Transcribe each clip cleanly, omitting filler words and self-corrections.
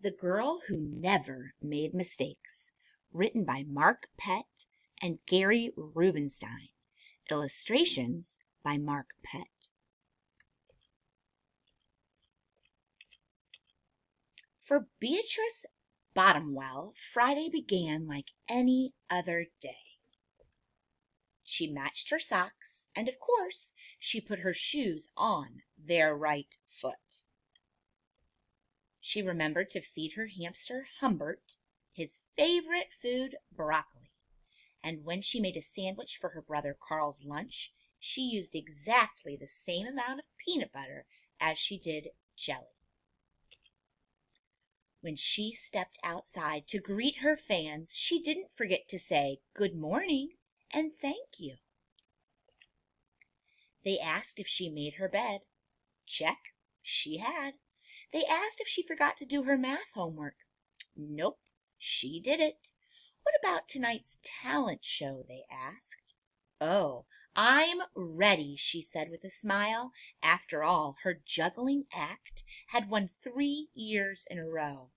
The Girl Who Never Made Mistakes, written by Mark Pett and Gary Rubenstein. Illustrations by Mark Pett. For Beatrice Bottomwell, Friday began like any other day. She matched her socks, and of course, she put her shoes on their right foot. She remembered to feed her hamster Humbert his favorite food, broccoli, and when she made a sandwich for her brother Carl's lunch, she used exactly the same amount of peanut butter as she did jelly. When she stepped outside to greet her fans, she didn't forget to say good morning and thank you. They asked if she made her bed. Check, she had. They asked if she forgot to do her math homework. Nope, she did it. What about tonight's talent show, they asked. Oh, I'm ready, she said with a smile. After all, her juggling act had won 3 years in a row.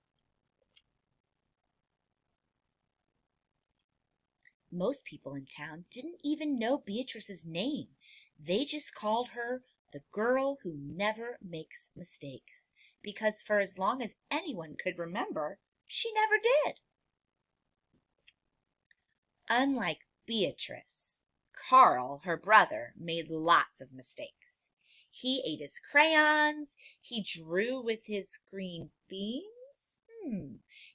Most people in town didn't even know Beatrice's name. They just called her the Girl Who Never Makes Mistakes, because for as long as anyone could remember, she never did. Unlike Beatrice, Carl, her brother, made lots of mistakes. He ate his crayons, he drew with his green beans,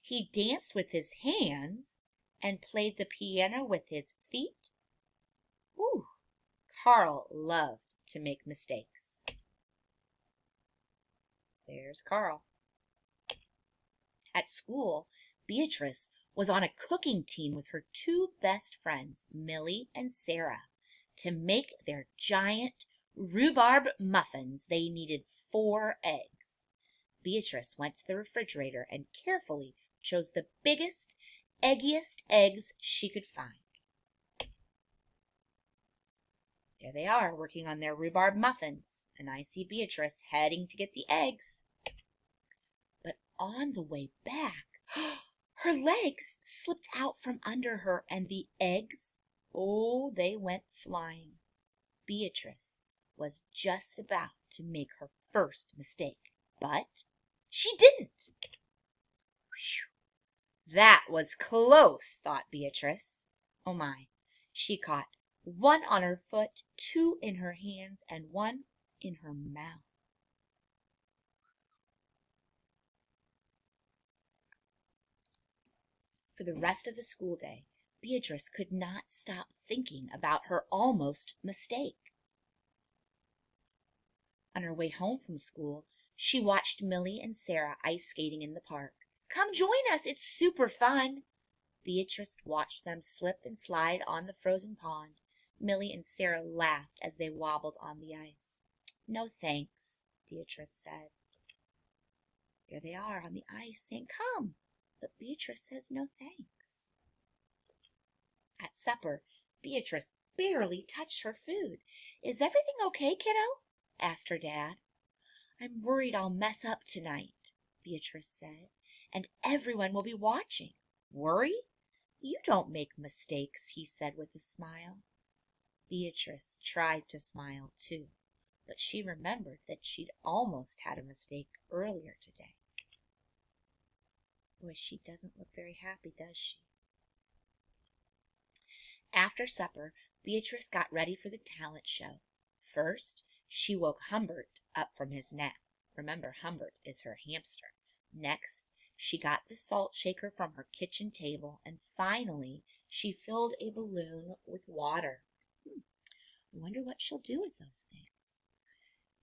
he danced with his hands, and played the piano with his feet. Ooh, Carl loved to make mistakes. There's Carl. At school, Beatrice was on a cooking team with her 2 best friends, Millie and Sarah. To make their giant rhubarb muffins, they needed 4 eggs. Beatrice went to the refrigerator and carefully chose the biggest, eggiest eggs she could find. There they are, working on their rhubarb muffins, and I see Beatrice heading to get the eggs. But on the way back, her legs slipped out from under her, and the eggs, oh, they went flying. Beatrice was just about to make her first mistake, but she didn't. Whew. That was close, thought Beatrice. Oh my, she caught 1 on her foot, 2 in her hands, and 1 in her mouth. For the rest of the school day, Beatrice could not stop thinking about her almost mistake. On her way home from school, she watched Millie and Sarah ice skating in the park. Come join us, it's super fun. Beatrice watched them slip and slide on the frozen pond. Millie and Sarah laughed as they wobbled on the ice. No thanks, Beatrice said. There they are on the ice saying, come. But Beatrice says no thanks. At supper, Beatrice barely touched her food. Is everything okay, kiddo? Asked her dad. I'm worried I'll mess up tonight, Beatrice said, and everyone will be watching. Worry? You don't make mistakes, he said with a smile. Beatrice tried to smile too, but she remembered that she'd almost had a mistake earlier today. Boy, she doesn't look very happy, does she? After supper, Beatrice got ready for the talent show. First, she woke Humbert up from his nap. Remember, Humbert is her hamster. Next, she got the salt shaker from her kitchen table, and finally, she filled a balloon with water. I wonder what she'll do with those things.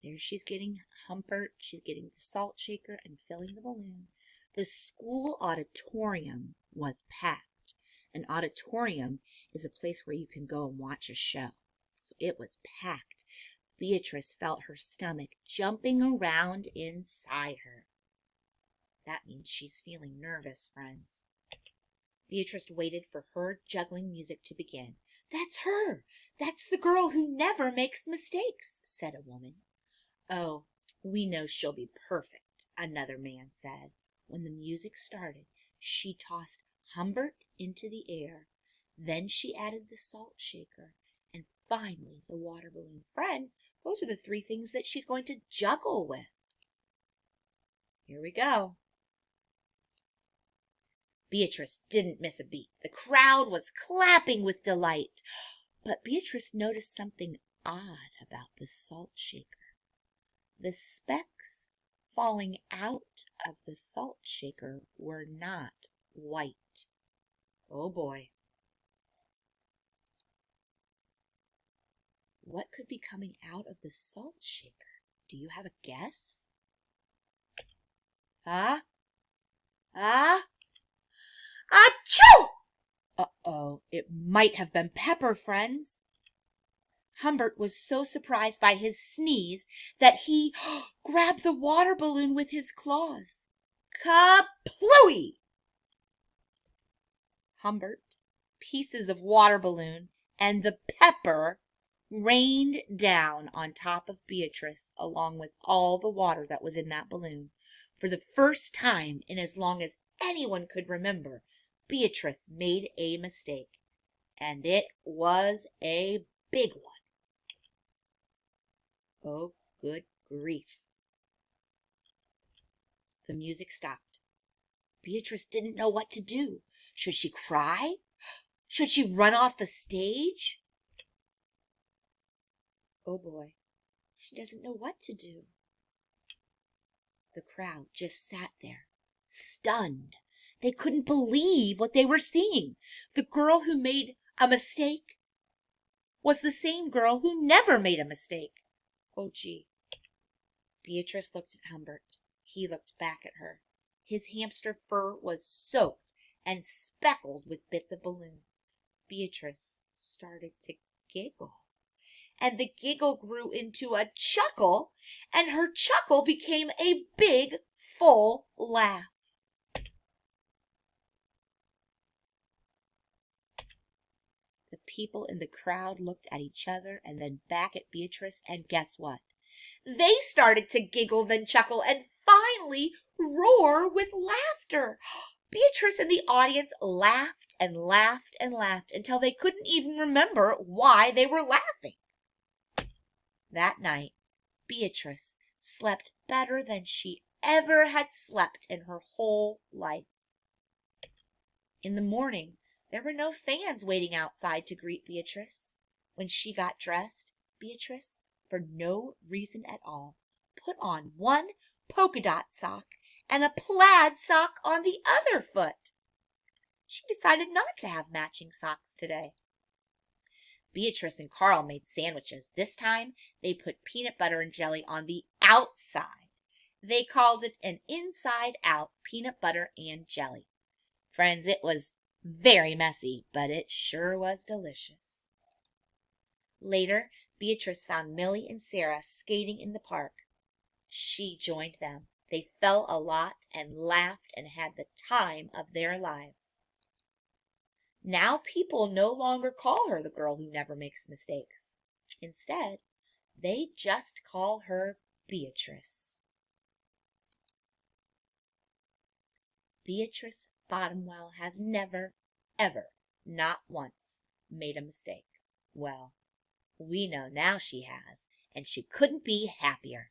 There she's getting Humbert, she's getting the salt shaker and filling the balloon. The school auditorium was packed. An auditorium is a place where you can go and watch a show. So it was packed. Beatrice felt her stomach jumping around inside her. That means she's feeling nervous, friends. Beatrice waited for her juggling music to begin. That's her! That's the girl who never makes mistakes, said a woman. Oh, we know she'll be perfect, another man said. When the music started, she tossed Humbert into the air. Then she added the salt shaker, and finally the water balloon. Friends, those are the three things that she's going to juggle with. Here we go. Beatrice didn't miss a beat. The crowd was clapping with delight. But Beatrice noticed something odd about the salt shaker. The specks falling out of the salt shaker were not white. Oh boy. What could be coming out of the salt shaker? Do you have a guess? Huh? Achoo! Uh-oh, it might have been pepper, friends. Humbert was so surprised by his sneeze that he grabbed the water balloon with his claws. Kaplooey! Humbert, pieces of water balloon, and the pepper rained down on top of Beatrice along with all the water that was in that balloon. For the first time in as long as anyone could remember, Beatrice made a mistake, and it was a big one. Oh, good grief. The music stopped. Beatrice didn't know what to do. Should she cry? Should she run off the stage? Oh boy, she doesn't know what to do. The crowd just sat there, stunned. They couldn't believe what they were seeing. The girl who made a mistake was the same girl who never made a mistake. Oh, gee. Beatrice looked at Humbert. He looked back at her. His hamster fur was soaked and speckled with bits of balloon. Beatrice started to giggle, and the giggle grew into a chuckle, and her chuckle became a big, full laugh. The people in the crowd looked at each other and then back at Beatrice, and guess what? They started to giggle, then chuckle, and finally roar with laughter. Beatrice and the audience laughed and laughed and laughed until they couldn't even remember why they were laughing. That night, Beatrice slept better than she ever had slept in her whole life. In the morning, there were no fans waiting outside to greet Beatrice. When she got dressed, Beatrice, for no reason at all, put on one polka dot sock and a plaid sock on the other foot. She decided not to have matching socks today. Beatrice and Carl made sandwiches. This time, they put peanut butter and jelly on the outside. They called it an inside-out peanut butter and jelly. Friends, it was very messy, but it sure was delicious. Later, Beatrice found Millie and Sarah skating in the park. She joined them. They fell a lot and laughed and had the time of their lives. Now people no longer call her the girl who never makes mistakes. Instead, they just call her Beatrice. Beatrice Bottomwell has never, ever, not once, made a mistake. Well, we know now she has, and she couldn't be happier.